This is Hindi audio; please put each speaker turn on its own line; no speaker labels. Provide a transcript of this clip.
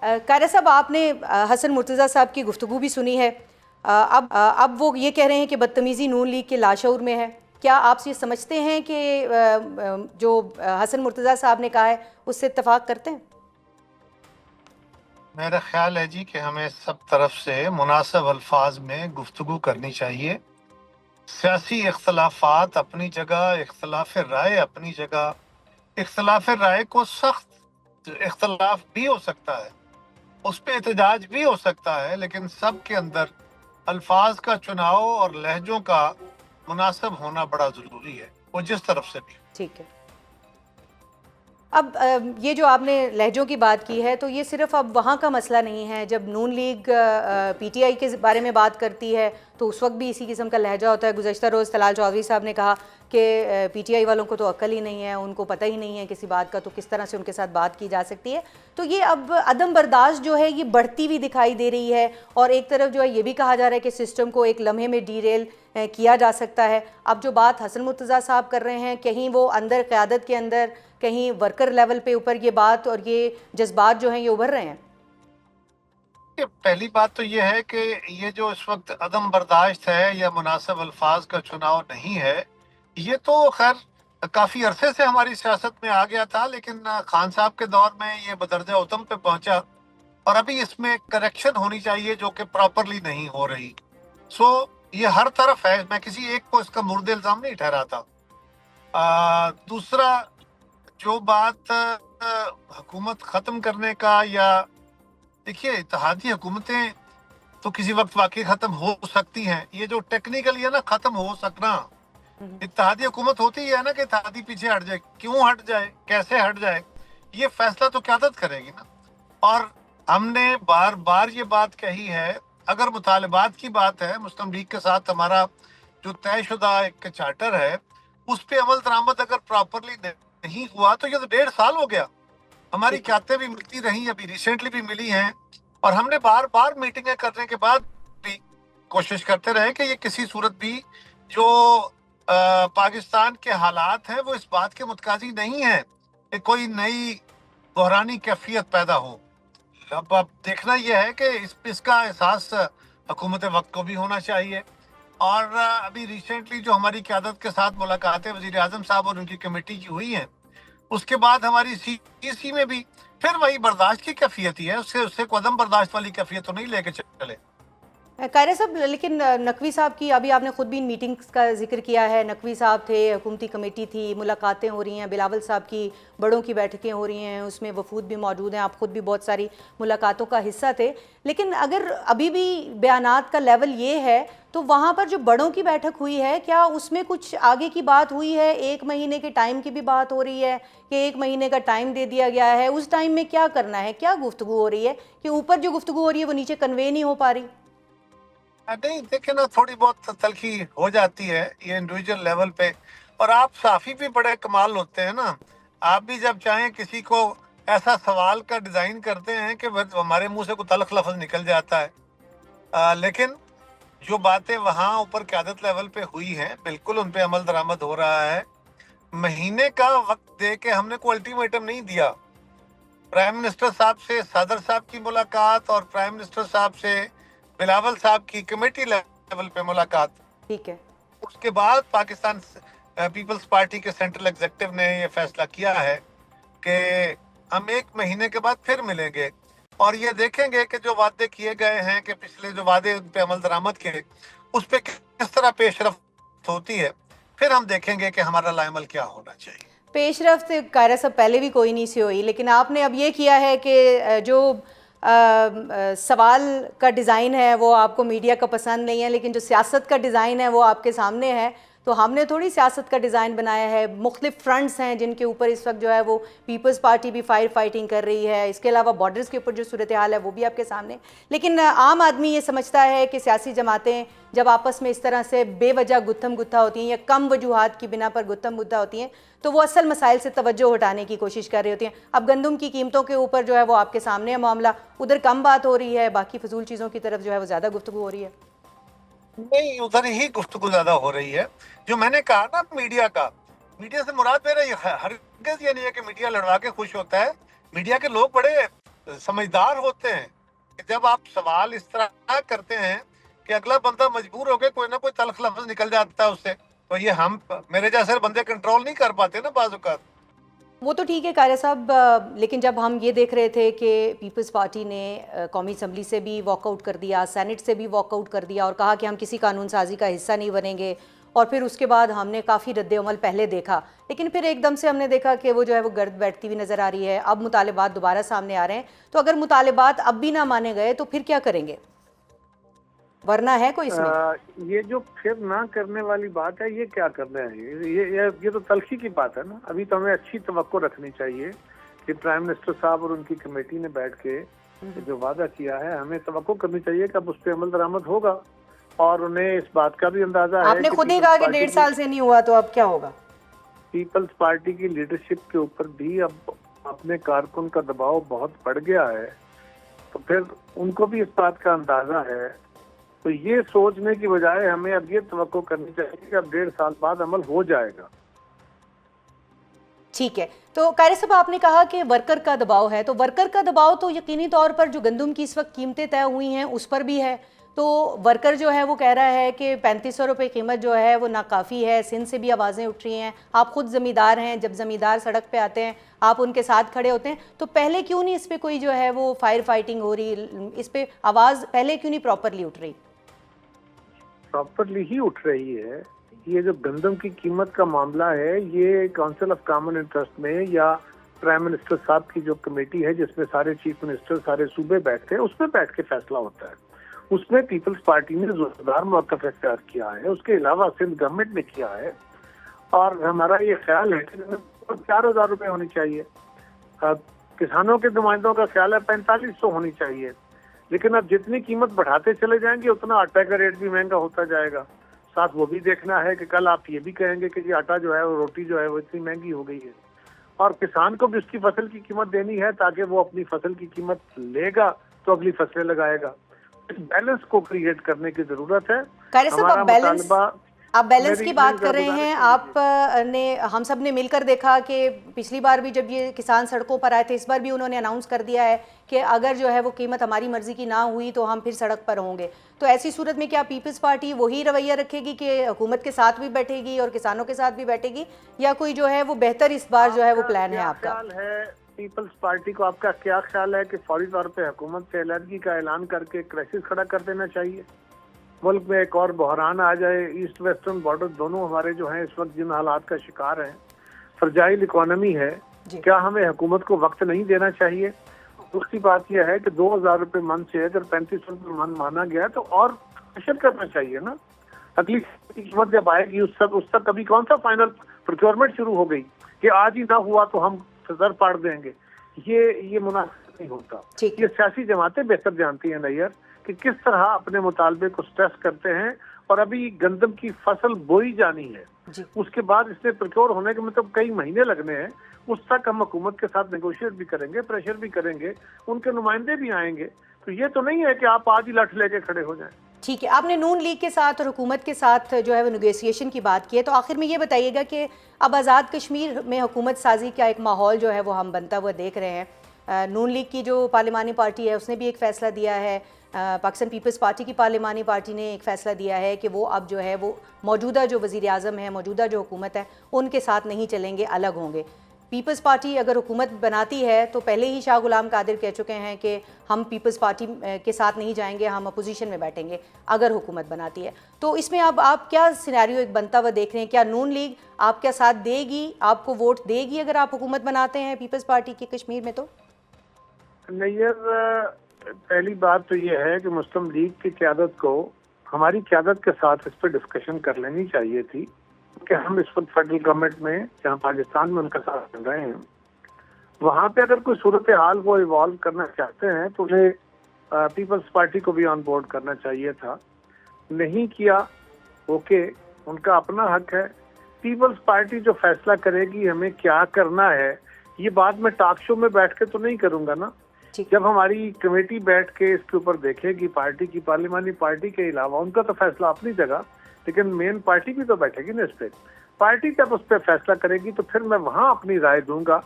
कायरा साहब, आपने हसन मुर्तज़ा साहब की गुफ्तगू भी सुनी है। अब वो ये कह रहे हैं कि बदतमीज़ी नून लीग के लाशऊर में है। क्या आप ये समझते हैं कि जो हसन मुर्तज़ा साहब ने कहा है उससे इत्तफाक करते हैं?
मेरा ख्याल है जी कि हमें सब तरफ से मुनासिब अल्फाज में गुफ्तगू करनी चाहिए। सियासी इख्तलाफात अपनी जगह, इख्तलाफ राय अपनी जगह। इख्तलाफ राय को सख्त इख्तलाफ भी हो सकता है, उस पर एहतजाज भी हो सकता है, लेकिन सब के अंदर अल्फाज का चुनाव और लहजों का मुनासिब होना बड़ा ज़रूरी है, वो जिस तरफ से भी।
ठीक है। अब ये जो आपने लहजों की बात की है, तो ये सिर्फ अब वहाँ का मसला नहीं है। जब नून लीग पीटीआई के बारे में बात करती है तो उस वक्त भी इसी किस्म का लहजा होता है। गुज़श्ता रोज़ तलाल चौधरी साहब ने कहा कि पीटीआई वालों को तो अक्ल ही नहीं है, उनको पता ही नहीं है किसी बात का, तो किस तरह से उनके साथ बात की जा सकती है। तो ये अब अदम बर्दाश्त जो है ये बढ़ती हुई दिखाई दे रही है। और एक तरफ जो है ये भी कहा जा रहा है कि सिस्टम को एक लम्हे में डीरेल किया जा सकता है। अब जो बात हसन मुर्तज़ा साहब कर रहे हैं, कहीं वो अंदर क़यादत के अंदर, कहीं वर्कर लेवल पे ऊपर ये बात और ये जज्बात जो हैं ये उभर रहे हैं।
पहली बात तो ये है कि ये जो इस वक्त अदम बर्दाश्त है या मुनासिब अल्फाज का चुनाव नहीं है, ये तो खैर काफी अरसे से हमारी सियासत में आ गया था, लेकिन खान साहब के दौर में ये बदरजा उतम पे पहुंचा और अभी इसमें करेक्शन होनी चाहिए जो कि प्रॉपरली नहीं हो रही। सो ये हर तरफ है, मैं किसी एक को इसका मुर्द इल्जाम नहीं ठहराता। दूसरा, जो बात हुकूमत खत्म करने का, या देखिए इत्तेहादी हुकूमतें तो किसी वक्त वाकई खत्म हो सकती हैं। ये जो टेक्निकली है ना खत्म हो सकना, इत्तेहादी हुकूमत होती है ना कि इत्तेहादी पीछे हट जाए, क्यों हट जाए, कैसे हट जाए, ये फैसला तो क़यादत करेगी ना। और हमने बार बार ये बात कही है, अगर मुतालबात की बात है, मुस्लिम लीग के साथ हमारा जो तयशुदा एक चार्टर है उस पर अमल दरामद अगर प्रॉपरली नहीं हुआ तो ये तो 1.5 साल हो गया। हमारी क्यातें भी मिलती रही, अभी रिसेंटली भी मिली हैं, और हमने बार बार मीटिंगें करने के बाद भी कोशिश करते रहे कि ये किसी सूरत भी जो पाकिस्तान के हालात हैं वो इस बात के मुतकाजी नहीं है कि कोई नई बहरानी कैफियत पैदा हो। अब देखना यह है कि इसका एहसास हुकूमत वक्त को भी होना चाहिए। और अभी रिसेंटली जो हमारी क़यादत के साथ मुलाकातें वज़ीर आज़म साहब और उनकी कमेटी की हुई हैं, उसके बाद हमारी सीसी में भी फिर वही बर्दाश्त की कैफियत ही है, उससे कदम बर्दाश्त वाली कैफियत तो नहीं लेके चले।
कायरा साहब, लेकिन नकवी साहब की अभी आपने खुद भी इन मीटिंग्स का जिक्र किया है। नकवी साहब थे, हुकूमती कमेटी थी, मुलाकातें हो रही हैं, बिलावल साहब की बड़ों की बैठकें हो रही हैं, उसमें वफूद भी मौजूद हैं, आप खुद भी बहुत सारी मुलाकातों का हिस्सा थे। लेकिन अगर अभी भी बयानात का लेवल ये है तो वहाँ पर जो बड़ों की बैठक हुई है, क्या उसमें कुछ आगे की बात हुई है? 1 महीने के टाइम की भी बात हो रही है कि 1 महीने का टाइम दे दिया गया है, उस टाइम में क्या करना है, क्या गुफ्तगू हो रही है कि ऊपर जो गुफ्तगू हो रही है वो नीचे कन्वे नहीं हो पा रही?
नहीं, देखिए ना, थोड़ी बहुत तलखी हो जाती है ये इंडिविजुअल लेवल पे। और आप साफी भी बड़े कमाल होते हैं ना, आप भी जब चाहें किसी को ऐसा सवाल का डिजाइन करते हैं कि बस हमारे मुंह से कोई तल्ख लफ्ज निकल जाता है। लेकिन जो बातें वहाँ ऊपर क़यादत लेवल पे हुई हैं, बिल्कुल उन पे अमल दरामद हो रहा है। महीने का वक्त दे के हमने कोई अल्टीमेटम नहीं दिया। प्राइम मिनिस्टर साहब से सदर साहब की मुलाकात और प्राइम मिनिस्टर साहब से बिलावल साहब की कमेटी लेवल पे मुलाकात,
ठीक है।
उसके बाद पाकिस्तान पीपल्स पार्टी के सेंट्रल एग्जीक्यूटिव ने ये फैसला किया है कि हम 1 महीने के बाद फिर मिलेंगे और ये देखेंगे कि जो वादे किए गए हैं, कि पिछले जो वादे उन पे अमल दरामद के, उस पे किस तरह पेशरफ्त होती है। फिर हम देखेंगे कि हमारा लाइमल क्या होना चाहिए।
पेशरफ्त कायरा साहब पहले भी कोई नहीं सी हुई, लेकिन आपने अब ये किया है कि जो सवाल का डिज़ाइन है वो आपको मीडिया का पसंद नहीं है, लेकिन जो सियासत का डिज़ाइन है वो आपके सामने है। तो हमने थोड़ी सियासत का डिज़ाइन बनाया है। मुख्तलिफ फ्रंट्स हैं जिनके ऊपर इस वक्त जो है वो पीपल्स पार्टी भी फाइटिंग कर रही है। इसके अलावा बॉर्डर्स के ऊपर जो सूरत हाल है वो भी आपके सामने। लेकिन आम आदमी ये समझता है कि सियासी जमातें जब आपस में इस तरह से बेवजह गुत्थम गुत्था होती हैं या कम वजूहात की बिना पर गुत्थम गुत्था होती हैं, तो वो असल मसाइल से तवज्जो हटाने की कोशिश कर रही होती हैं। अब गंदम की कीमतों के ऊपर जो है वो आपके सामने है मामला, उधर कम बात हो रही है, बाकी फजूल चीज़ों की तरफ जो है वो ज़्यादा गुफ्तगू हो रही है।
नहीं, उधर ही गुफ्तगू ज्यादा हो रही है। जो मैंने कहा ना मीडिया का, मीडिया से मुराद मेरा हरगिज़ ये नहीं है कि मीडिया लड़वा के खुश होता है। मीडिया के लोग बड़े समझदार होते हैं कि जब आप सवाल इस तरह करते हैं कि अगला बंदा मजबूर हो गया, कोई ना कोई तल्ख लफ्ज निकल जाता है उससे, तो ये हम मेरे जैसे बंदे कंट्रोल नहीं कर पाते ना बाज़ औक़ात।
वो तो ठीक है कारया साहब, लेकिन जब हम ये देख रहे थे कि पीपल्स पार्टी ने कौमी असम्बली से भी वॉकआउट कर दिया, सेनेट से भी वॉकआउट कर दिया और कहा कि हम किसी कानून साजी का हिस्सा नहीं बनेंगे, और फिर उसके बाद हमने काफ़ी रद्द-ए-अमल पहले देखा, लेकिन फिर एकदम से हमने देखा कि वो जो है वो गर्द बैठती हुई नज़र आ रही है। अब मुतालिबात दोबारा सामने आ रहे हैं, तो अगर मुतालिबात अब भी ना माने गए तो फिर क्या करेंगे? वरना है कोई इसमें?
ये जो फिर ना करने वाली बात है, ये क्या कर रहे हैं? ये तो तलखी की बात है ना। अभी तो हमें अच्छी तवक्को रखनी चाहिए कि प्राइम मिनिस्टर साहब और उनकी कमेटी ने बैठ के जो वादा किया है, हमें तवक्को करनी चाहिए कि अब उस पर अमल दरामद होगा, और उन्हें इस बात का भी अंदाजा है।
आपने खुद ही कहा कि 1.5 साल से नहीं हुआ, तो अब क्या होगा?
पीपल्स पार्टी की लीडरशिप के ऊपर भी अब अपने कारकुन का दबाव बहुत बढ़ गया है, तो फिर उनको भी इस बात का अंदाजा है। तो ये सोचने की बजाय हमें अब ये तवक्को करनी चाहिए कि अब 1.5 साल बाद अमल हो जाएगा।
ठीक है, तो कारया साहब आपने कहा कि वर्कर का दबाव है, तो वर्कर का दबाव तो यकीनी तौर पर जो गंदम की इस वक्त कीमतें तय हुई हैं उस पर भी है। तो वर्कर जो है वो कह रहा है कि 3500 रुपये कीमत जो है वो नाकाफ़ी है। सिंध से भी आवाज़ें उठ रही हैं, आप खुद ज़मींदार हैं, जब ज़मींदार सड़क पे आते हैं आप उनके साथ खड़े होते हैं, तो पहले क्यों नहीं इस पर कोई जो है वो फायर फाइटिंग हो रही, इस पर आवाज़ पहले क्यों नहीं प्रॉपरली उठ रही?
प्रॉपरली ही उठ रही है। ये जो गंदम की कीमत का मामला है, ये काउंसिल ऑफ कॉमन इंटरेस्ट में या प्राइम मिनिस्टर साहब की जो कमेटी है जिसमें सारे चीफ मिनिस्टर सारे सूबे बैठते हैं, उसमें बैठ के फैसला होता है। उसमें पीपल्स पार्टी ने जोरदार मौक़िफ़ इख्तियार किया है, उसके अलावा सिंध गवर्नमेंट ने किया है, और हमारा ये ख्याल है कि 4,000 रुपये होनी चाहिए। किसानों के नुमाइंदों का ख्याल है 4500 होनी चाहिए। लेकिन अब जितनी कीमत बढ़ाते चले जाएंगे उतना आटा का रेट भी महंगा होता जाएगा। साथ वो भी देखना है कि कल आप ये भी कहेंगे कि ये आटा जो है वो रोटी जो है वो इतनी महंगी हो गई है, और किसान को भी उसकी फसल की कीमत देनी है ताकि वो अपनी फसल की कीमत लेगा तो अगली फसलें लगाएगा। इस बैलेंस को क्रिएट करने की जरूरत है।
हमारा मुतालबा, आप बैलेंस की बात कर रहे हैं, आप ने हम सब ने मिलकर देखा कि पिछली बार भी जब ये किसान सड़कों पर आए थे, इस बार भी उन्होंने अनाउंस कर दिया है कि अगर जो है वो कीमत हमारी मर्जी की ना हुई तो हम फिर सड़क पर होंगे। तो ऐसी सूरत में क्या पीपल्स पार्टी वही रवैया रखेगी कि हुकूमत के साथ भी बैठेगी और किसानों के साथ भी बैठेगी, या कोई जो है वो बेहतर इस बार जो है वो प्लान है आपका?
पीपल्स पार्टी को आपका क्या ख्याल है कि फौरी तौर पे हुकूमत से एलर्जी का ऐलान करके क्राइसिस खड़ा कर देना चाहिए? मुल्क में एक और बहरान आ जाए, ईस्ट वेस्टर्न बॉर्डर दोनों हमारे जो हैं इस वक्त जिन हालात का शिकार हैं, फ्रजाइल इकोनॉमी है, क्या हमें हुकूमत को वक्त नहीं देना चाहिए? दूसरी बात यह है कि 2,000 रुपये मन से अगर 3500 रुपये मन माना गया तो और प्रेशर करना चाहिए ना। अगली कीमत जब आएगी उस तक कभी कौन सा फाइनल प्रोक्योरमेंट शुरू हो गई कि आज ही ना हुआ तो हम सर पाड़ देंगे? ये मुनासिब नहीं होता। ये सियासी जमातें बेहतर जानती हैं नैयर कि किस तरह अपने मुतालबे को स्ट्रेस करते हैं, और अभी गंदम की फसल बोई जानी है, उसके बाद इससे प्रोक्योर होने के मतलब कई महीने लगने हैं। उस तक हम हुकूमत के साथ नेगोशिएट भी करेंगे, प्रेशर भी करेंगे, उनके नुमाइंदे भी आएंगे। तो ये तो नहीं है कि आप आज ही लठ लेके खड़े हो जाएं।
ठीक है, आपने नून लीग के साथ और हुकूमत के साथ जो है वो नेगोशिएशन की बात की है, तो आखिर में ये बताइएगा कि अब आज़ाद कश्मीर में हुकूमत साजी का एक माहौल जो है वो हम बनता हुआ देख रहे हैं। नून लीग की जो पार्लिमानी पार्टी है उसने भी एक फ़ैसला दिया है, पाकिस्तान पीपल्स पार्टी की पार्लिमानी पार्टी ने एक फ़ैसला दिया है कि वो अब जो है वो मौजूदा जो वज़ीर आज़म है, मौजूदा जो हुकूमत है उनके साथ नहीं चलेंगे, अलग होंगे। पीपल्स पार्टी अगर हुकूमत बनाती है तो पहले ही शाह गुलाम कादिर कह चुके हैं कि हम पीपल्स पार्टी के साथ नहीं जाएंगे, हम अपोजिशन में बैठेंगे अगर हुकूमत बनाती है। तो इसमें अब आप क्या सिनेरियो एक बनता हुआ देख रहे हैं? क्या नून लीग आपका साथ देगी, आपको वोट देगी अगर आप हुकूमत बनाते हैं पीपल्स पार्टी की कश्मीर में? तो
नहीं यार, पहली बात तो ये है कि मुस्लिम लीग की क़यादत को हमारी क़यादत के साथ इस पर डिस्कशन कर लेनी चाहिए थी कि हम इस वक्त फेडरल गवर्नमेंट में जहाँ पाकिस्तान में उनका साथ चल रहे हैं, वहाँ पे अगर कोई सूरत हाल वो इवॉल्व करना चाहते हैं तो उन्हें पीपल्स पार्टी को भी ऑन बोर्ड करना चाहिए था। नहीं किया, ओके, उनका अपना हक है। पीपल्स पार्टी जो फैसला करेगी हमें क्या करना है, ये बात मैं टॉक शो में बैठ के तो नहीं करूँगा ना। जब हमारी कमेटी बैठ के इसके ऊपर देखेगी, पार्टी की पार्लिमानी पार्टी के अलावा उनका तो फैसला अपनी जगह, लेकिन मेन पार्टी भी तो बैठेगी ना इस पे। पार्टी जब उस पर फैसला करेगी तो फिर मैं वहाँ अपनी राय दूंगा